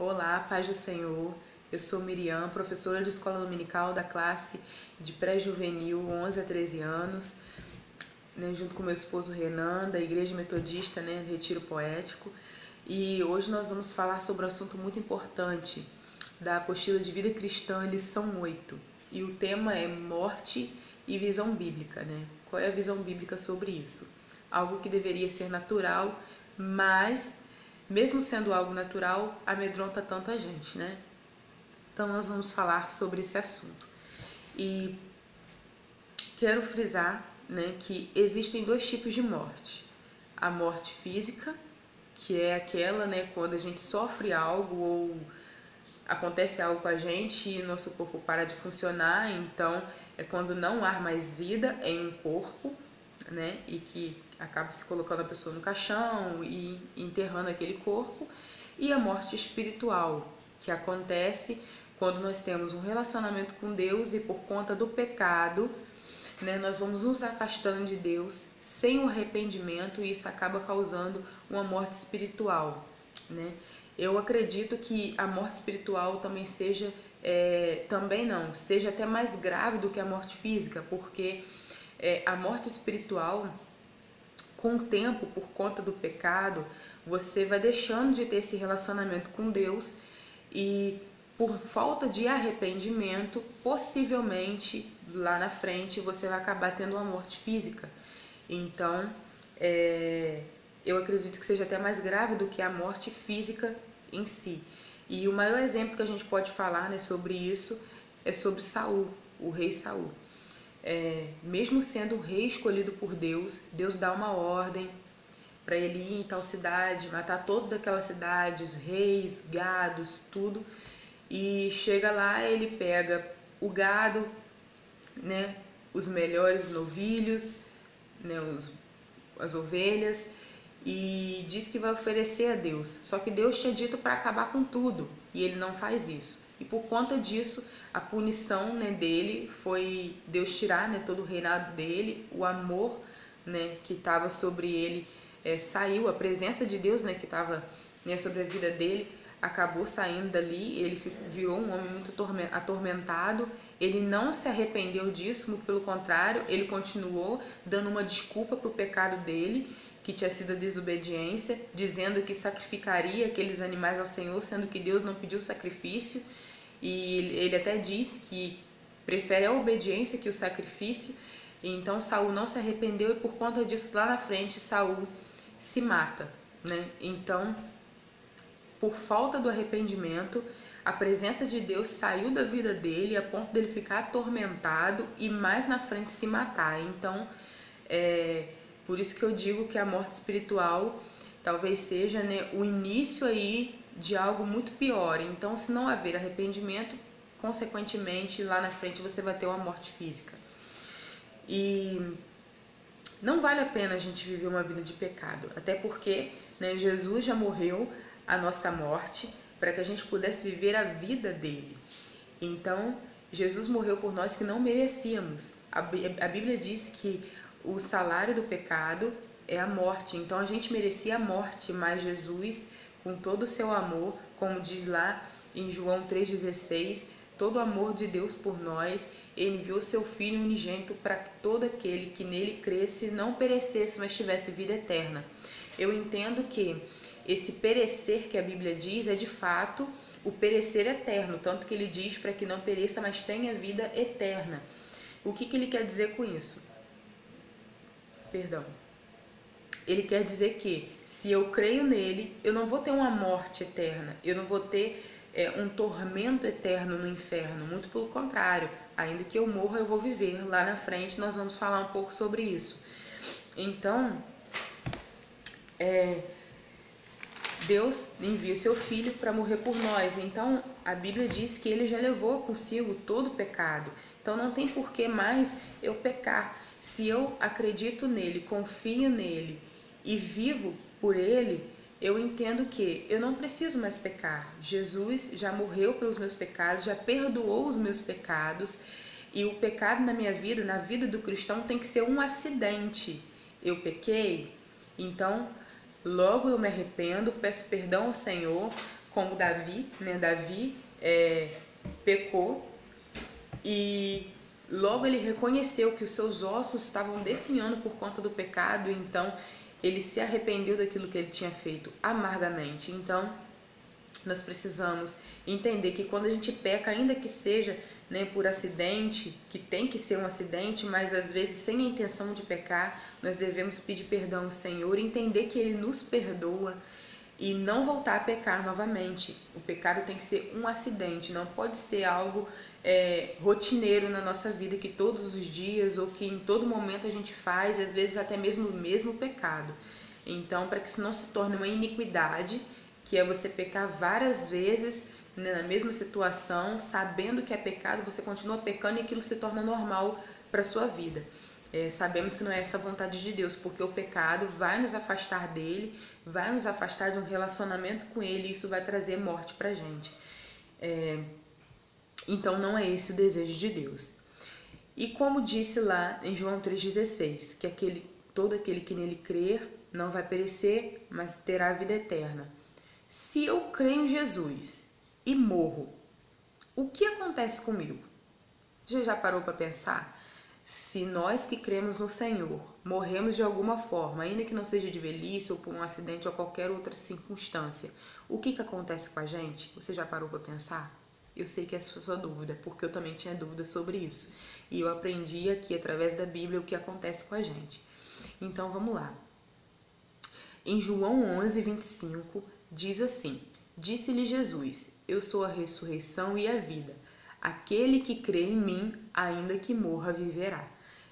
Olá, paz do Senhor. Eu sou Miriam, professora de escola dominical da classe de pré-juvenil 11 a 13 anos, junto com meu esposo Renan, da Igreja Metodista, do Retiro Poético. E hoje nós vamos falar sobre um assunto muito importante da apostila de vida cristã, lição 8. E o tema é morte e visão bíblica, Qual é a visão bíblica sobre isso? Algo que deveria ser natural, mas mesmo sendo algo natural, amedronta tanta gente, Então nós vamos falar sobre esse assunto. E quero frisar, que existem dois tipos de morte. A morte física, que é aquela, quando a gente sofre algo ou acontece algo com a gente e nosso corpo para de funcionar, então é quando não há mais vida em um corpo, e que acaba se colocando a pessoa no caixão e enterrando aquele corpo. E a morte espiritual, que acontece quando nós temos um relacionamento com Deus e por conta do pecado, nós vamos nos afastando de Deus sem o arrependimento, e isso acaba causando uma morte espiritual, Eu acredito que a morte espiritual também seja até mais grave do que a morte física, porque a morte espiritual, com o tempo, por conta do pecado, você vai deixando de ter esse relacionamento com Deus e por falta de arrependimento, possivelmente lá na frente você vai acabar tendo uma morte física. Então, eu acredito que seja até mais grave do que a morte física em si. E o maior exemplo que a gente pode falar, sobre isso é sobre Saul, o rei Saul. Mesmo sendo o rei escolhido por Deus, Deus dá uma ordem para ele ir em tal cidade, matar todos daquela cidade, os reis, gados, tudo. E chega lá, ele pega o gado, os melhores novilhos, as ovelhas, e diz que vai oferecer a Deus. Só que Deus tinha dito para acabar com tudo, e ele não faz isso. E por conta disso, a punição dele foi Deus tirar todo o reinado dele, o amor que estava sobre ele saiu, a presença de Deus que estava sobre a vida dele acabou saindo dali. Ele virou um homem muito atormentado. Ele não se arrependeu disso, muito pelo contrário, ele continuou dando uma desculpa para o pecado dele, que tinha sido a desobediência, dizendo que sacrificaria aqueles animais ao Senhor, sendo que Deus não pediu sacrifício. E ele até diz que prefere a obediência que o sacrifício. Então Saul não se arrependeu e por conta disso lá na frente Saul se mata, Então, por falta do arrependimento, a presença de Deus saiu da vida dele a ponto dele ficar atormentado e mais na frente se matar. Então, por isso que eu digo que a morte espiritual talvez seja o início aí de algo muito pior. Então, se não haver arrependimento, consequentemente, lá na frente você vai ter uma morte física. E não vale a pena a gente viver uma vida de pecado, até porque Jesus já morreu a nossa morte para que a gente pudesse viver a vida dele. Então, Jesus morreu por nós que não merecíamos. A Bíblia diz que o salário do pecado é a morte. Então, a gente merecia a morte, mas Jesus, com todo o seu amor, como diz lá em João 3,16, todo o amor de Deus por nós, ele enviou seu Filho unigênito para que todo aquele que nele cresce não perecesse, mas tivesse vida eterna. Eu entendo que esse perecer que a Bíblia diz é de fato o perecer eterno, tanto que ele diz para que não pereça, mas tenha vida eterna. O que ele quer dizer com isso? Ele quer dizer que se eu creio nele, eu não vou ter uma morte eterna, eu não vou ter um tormento eterno no inferno, muito pelo contrário, ainda que eu morra, eu vou viver. Lá na frente nós vamos falar um pouco sobre isso. Então, Deus envia seu Filho para morrer por nós. Então, a Bíblia diz que ele já levou consigo todo o pecado. Então, não tem por que mais eu pecar. Se eu acredito nele, confio nele e vivo por ele, eu entendo que eu não preciso mais pecar. Jesus já morreu pelos meus pecados, já perdoou os meus pecados. E o pecado na minha vida, na vida do cristão, tem que ser um acidente. Eu pequei, então logo eu me arrependo, peço perdão ao Senhor, como Davi, né? Davi pecou e logo ele reconheceu que os seus ossos estavam definhando por conta do pecado, então ele se arrependeu daquilo que ele tinha feito amargamente. Então, nós precisamos entender que quando a gente peca, ainda que seja, né, por acidente, que tem que ser um acidente, mas às vezes sem a intenção de pecar, nós devemos pedir perdão ao Senhor, entender que Ele nos perdoa e não voltar a pecar novamente. O pecado tem que ser um acidente, não pode ser algo rotineiro na nossa vida, que todos os dias ou que em todo momento a gente faz, às vezes até mesmo o mesmo pecado. Então, para que isso não se torne uma iniquidade, que é você pecar várias vezes, né, na mesma situação, sabendo que é pecado, você continua pecando e aquilo se torna normal para sua vida. Sabemos que não é essa a vontade de Deus, porque o pecado vai nos afastar dele, vai nos afastar de um relacionamento com ele, e isso vai trazer morte para a gente. Então não é esse o desejo de Deus. E como disse lá em João 3,16, que todo aquele que nele crer não vai perecer, mas terá a vida eterna. Se eu creio em Jesus e morro, o que acontece comigo? Você já parou para pensar? Se nós que cremos no Senhor morremos de alguma forma, ainda que não seja de velhice ou por um acidente ou qualquer outra circunstância, o que acontece com a gente? Você já parou para pensar? Eu sei que essa é a sua dúvida, porque eu também tinha dúvida sobre isso. E eu aprendi aqui, através da Bíblia, o que acontece com a gente. Então, vamos lá. Em João 11:25, diz assim: Disse-lhe Jesus, eu sou a ressurreição e a vida. Aquele que crê em mim, ainda que morra, viverá.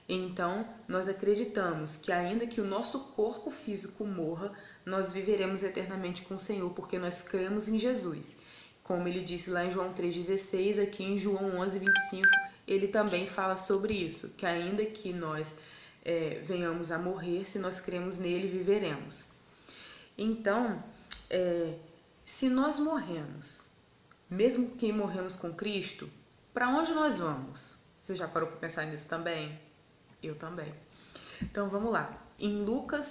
Então, nós acreditamos que ainda que o nosso corpo físico morra, nós viveremos eternamente com o Senhor, porque nós cremos em Jesus. Como ele disse lá em João 3,16, aqui em João 11:25, ele também fala sobre isso, que ainda que nós venhamos a morrer, se nós cremos nele, viveremos. Então, se nós morremos, mesmo que morremos com Cristo, para onde nós vamos? Você já parou para pensar nisso também? Eu também. Então vamos lá. Em Lucas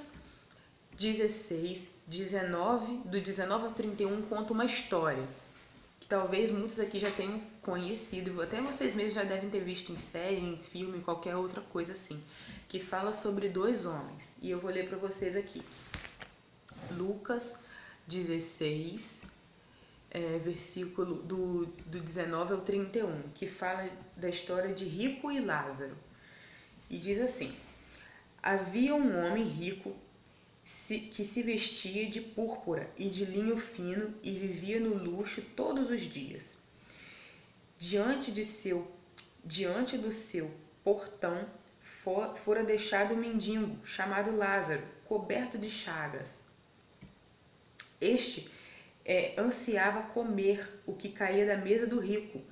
16, do 19 ao 31, conta uma história que talvez muitos aqui já tenham conhecido, até vocês mesmos já devem ter visto em série, em filme, qualquer outra coisa assim, que fala sobre dois homens. E eu vou ler para vocês aqui. Lucas 16, versículo do 19 ao 31, que fala da história de Rico e Lázaro. E diz assim: havia um homem rico que se vestia de púrpura e de linho fino e vivia no luxo todos os dias. Diante do seu portão fora deixado um mendigo chamado Lázaro, coberto de chagas. Este ansiava comer o que caía da mesa do rico.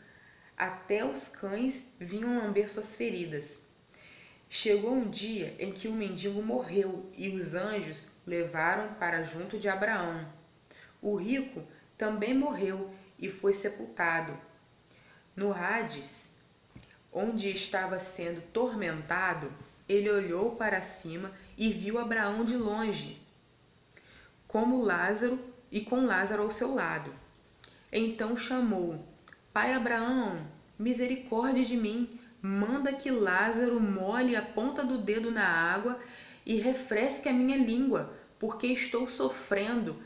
Até os cães vinham lamber suas feridas. Chegou um dia em que o mendigo morreu e os anjos levaram para junto de Abraão. O rico também morreu e foi sepultado. No Hades, onde estava sendo tormentado, ele olhou para cima e viu Abraão de longe, com Lázaro ao seu lado. Então chamou: Pai Abraão, misericórdia de mim, manda que Lázaro molhe a ponta do dedo na água e refresque a minha língua, porque estou sofrendo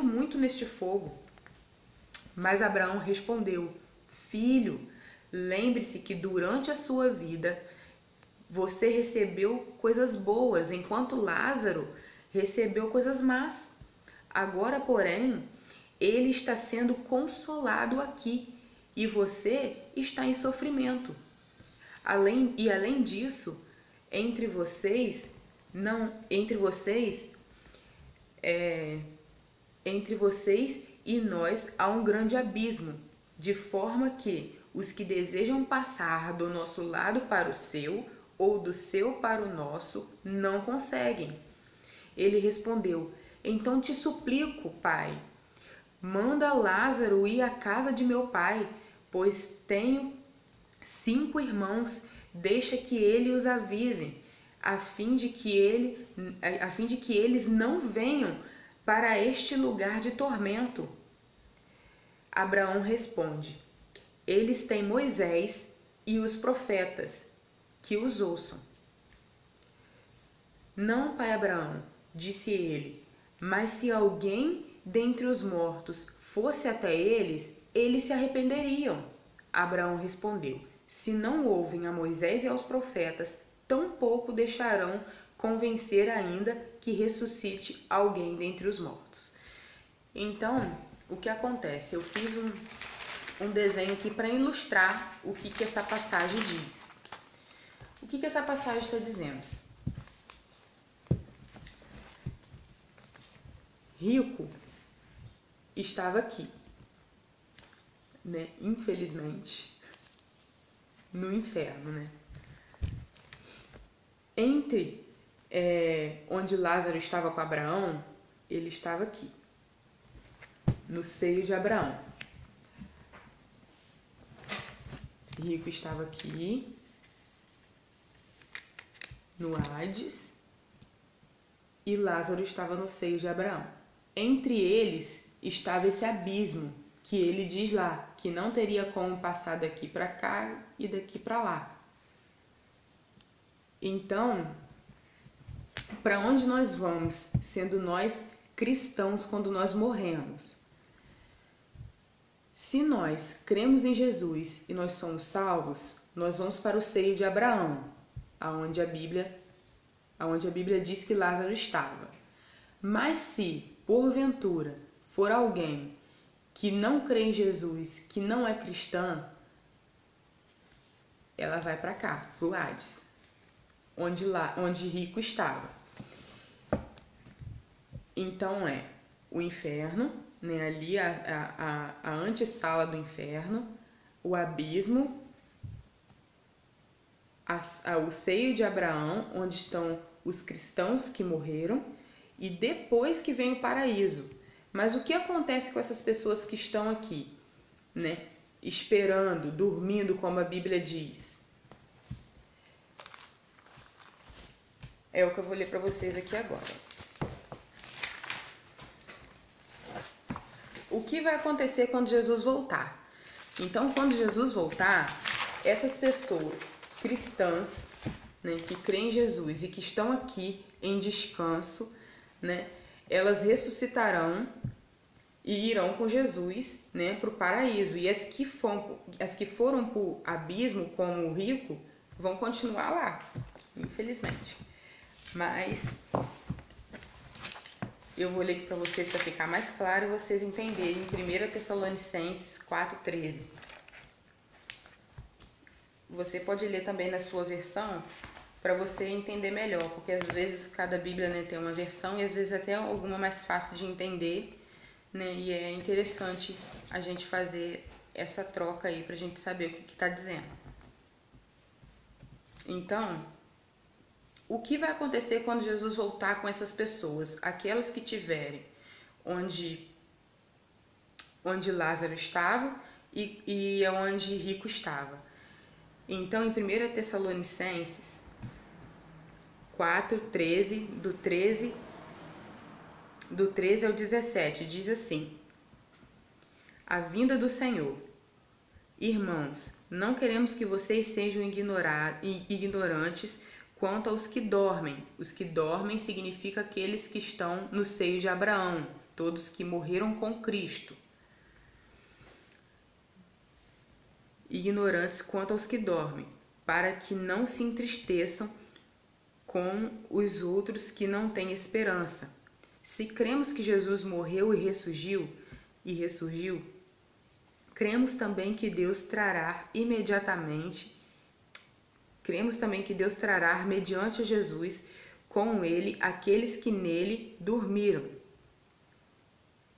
muito neste fogo. Mas Abraão respondeu: Filho, lembre-se que durante a sua vida você recebeu coisas boas, enquanto Lázaro recebeu coisas más. Agora, porém, ele está sendo consolado aqui e você está em sofrimento. Além disso, entre vocês e nós há um grande abismo, de forma que os que desejam passar do nosso lado para o seu ou do seu para o nosso não conseguem. Ele respondeu: Então te suplico, pai, manda Lázaro ir à casa de meu pai, pois tenho 5 irmãos, deixa que ele os avise, a fim de que eles não venham para este lugar de tormento? Abraão responde: eles têm Moisés e os profetas, que os ouçam. Não, pai Abraão, disse ele, mas se alguém dentre os mortos fosse até eles, eles se arrependeriam. Abraão respondeu: se não ouvem a Moisés e aos profetas, tampouco deixarão convencer ainda que ressuscite alguém dentre os mortos. Então, o que acontece? Eu fiz um desenho aqui para ilustrar o que essa passagem diz. O que essa passagem está dizendo? Rico estava aqui, né? Infelizmente, no inferno, né? Entre onde Lázaro estava com Abraão, ele estava aqui, no seio de Abraão. Rico estava aqui, no Hades, e Lázaro estava no seio de Abraão. Entre eles estava esse abismo, que ele diz lá, que não teria como passar daqui para cá e daqui para lá. Então, para onde nós vamos, sendo nós cristãos, quando nós morremos? Se nós cremos em Jesus e nós somos salvos, nós vamos para o seio de Abraão, aonde a Bíblia diz que Lázaro estava. Mas se, porventura, for alguém que não crê em Jesus, que não é cristã, ela vai para cá, para o Hades, onde Rico estava. Então o inferno, né, ali a antessala do inferno, o abismo, o seio de Abraão, onde estão os cristãos que morreram, e depois que vem o paraíso. Mas o que acontece com essas pessoas que estão aqui, né, esperando, dormindo, como a Bíblia diz? É o que eu vou ler para vocês aqui agora. O que vai acontecer quando Jesus voltar? Então, quando Jesus voltar, essas pessoas cristãs, né, que creem em Jesus e que estão aqui em descanso, né, elas ressuscitarão e irão com Jesus, né, para o paraíso. E as que foram para o abismo, como o rico, vão continuar lá, infelizmente. Mas eu vou ler aqui para vocês para ficar mais claro e vocês entenderem. 1 Tessalonicenses 4,13. Você pode ler também na sua versão para você entender melhor, porque às vezes cada Bíblia, né, tem uma versão e às vezes até alguma mais fácil de entender, né, e é interessante a gente fazer essa troca aí para a gente saber o que está dizendo. Então, o que vai acontecer quando Jesus voltar com essas pessoas? Aquelas que tiverem onde Lázaro estava e onde Rico estava. Então, em 1 Tessalonicenses 4:13, do 13 ao 17, diz assim: a vinda do Senhor. Irmãos, não queremos que vocês sejam ignorantes quanto aos que dormem. Os que dormem significa aqueles que estão no seio de Abraão, todos que morreram com Cristo. Ignorantes quanto aos que dormem, para que não se entristeçam com os outros que não têm esperança. Se cremos que Jesus morreu e ressurgiu, cremos também que Deus trará mediante Jesus com ele aqueles que nele dormiram.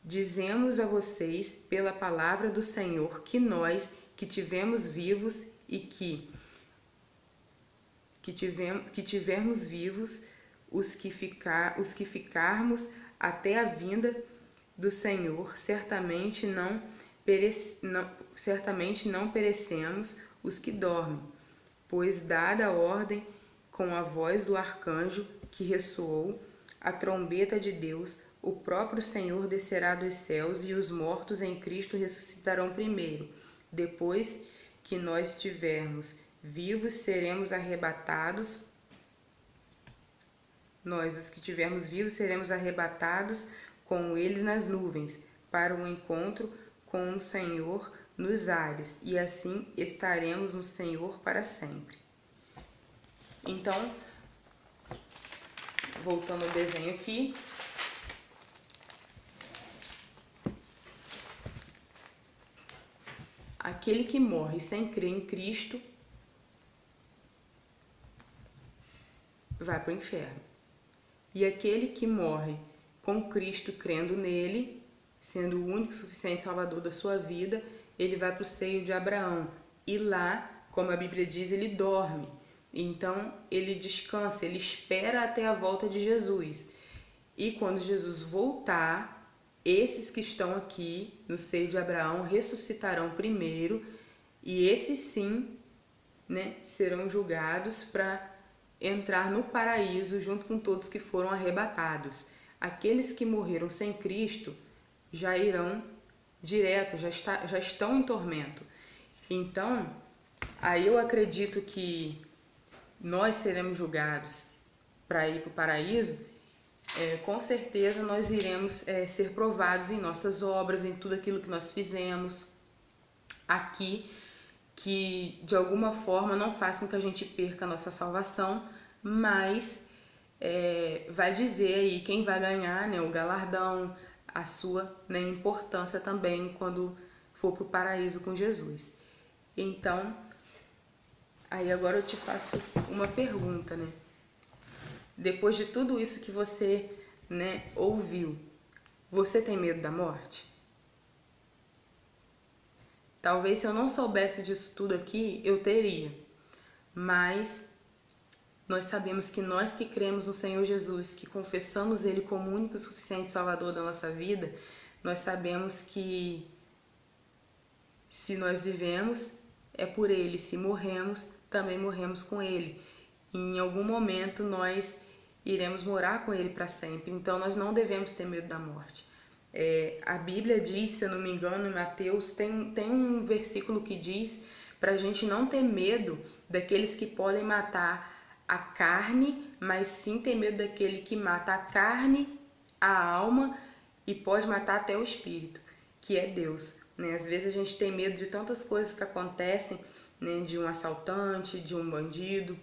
Dizemos a vocês pela palavra do Senhor que nós que tivemos vivos e que tivermos vivos, os que ficarmos até a vinda do Senhor, certamente não perecemos os que dormem, pois dada a ordem com a voz do arcanjo que ressoou, a trombeta de Deus, o próprio Senhor descerá dos céus e os mortos em Cristo ressuscitarão primeiro. Depois que nós estivermos vivos, seremos arrebatados. Nós, os que estivermos vivos, seremos arrebatados com eles nas nuvens, para o encontro com o Senhor nos ares, e assim estaremos no Senhor para sempre. Então, voltando ao desenho aqui, aquele que morre sem crer em Cristo vai para o inferno. E aquele que morre com Cristo, crendo nele, sendo o único e suficiente Salvador da sua vida, ele vai para o seio de Abraão. E lá, como a Bíblia diz, ele dorme. Então, ele descansa, ele espera até a volta de Jesus. E quando Jesus voltar, esses que estão aqui no seio de Abraão ressuscitarão primeiro, e esses sim, né, serão julgados para entrar no paraíso junto com todos que foram arrebatados. Aqueles que morreram sem Cristo já irão direto, já estão em tormento. Então, aí eu acredito que nós seremos julgados para ir para o paraíso. Com certeza nós iremos ser provados em nossas obras, em tudo aquilo que nós fizemos aqui, que de alguma forma não faz com que a gente perca a nossa salvação, mas vai dizer aí quem vai ganhar, né, o galardão, a sua, né, importância também quando for para o paraíso com Jesus. Então, aí agora eu te faço uma pergunta, né? Depois de tudo isso que você, né, ouviu, você tem medo da morte? Talvez se eu não soubesse disso tudo aqui, eu teria. Mas nós sabemos que nós que cremos no Senhor Jesus, que confessamos Ele como o único e suficiente Salvador da nossa vida, nós sabemos que se nós vivemos, é por Ele. Se morremos, também morremos com Ele. Em algum momento nós iremos morar com Ele para sempre. Então nós não devemos ter medo da morte. A Bíblia diz, se eu não me engano, em Mateus, tem um versículo que diz para a gente não ter medo daqueles que podem matar a carne, mas sim ter medo daquele que mata a carne, a alma e pode matar até o espírito, que é Deus, né? Às vezes a gente tem medo de tantas coisas que acontecem, né? De um assaltante, de um bandido,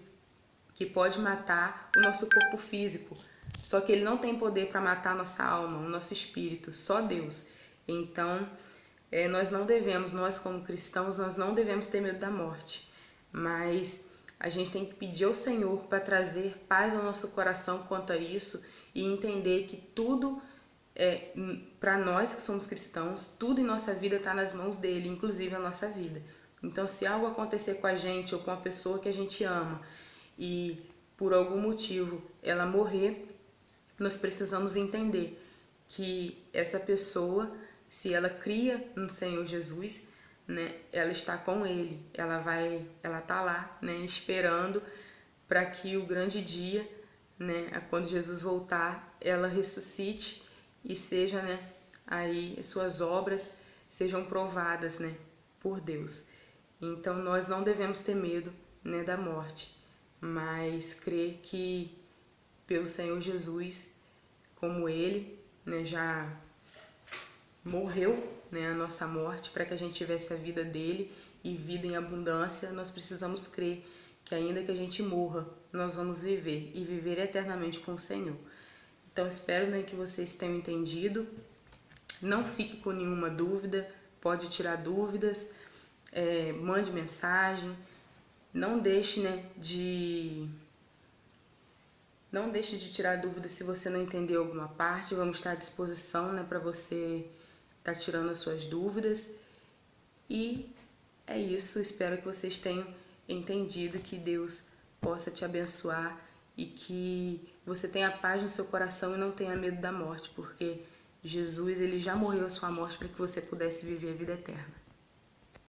que pode matar o nosso corpo físico. Só que ele não tem poder para matar a nossa alma, o nosso espírito, só Deus. Então, nós como cristãos, nós não devemos ter medo da morte. Mas a gente tem que pedir ao Senhor para trazer paz ao nosso coração quanto a isso e entender que tudo, para nós que somos cristãos, tudo em nossa vida está nas mãos dele, inclusive a nossa vida. Então, se algo acontecer com a gente ou com a pessoa que a gente ama e por algum motivo ela morrer, nós precisamos entender que essa pessoa, se ela cria no Senhor Jesus, né, ela está com Ele, ela está lá, né, esperando para que o grande dia, né, quando Jesus voltar, ela ressuscite e seja, né, aí suas obras sejam provadas, né, por Deus. Então nós não devemos ter medo, né, da morte, mas crer que pelo Senhor Jesus, como Ele, né, já morreu, né, a nossa morte para que a gente tivesse a vida dele e vida em abundância, nós precisamos crer que ainda que a gente morra, nós vamos viver e viver eternamente com o Senhor. Então espero, né, que vocês tenham entendido. Não fique com nenhuma dúvida, pode tirar dúvidas, mande mensagem, não deixe, né, não deixe de tirar dúvidas se você não entendeu alguma parte. Vamos estar à disposição, né, para você estar tirando as suas dúvidas. E é isso, espero que vocês tenham entendido, que Deus possa te abençoar e que você tenha paz no seu coração e não tenha medo da morte, porque Jesus, ele já morreu a sua morte para que você pudesse viver a vida eterna.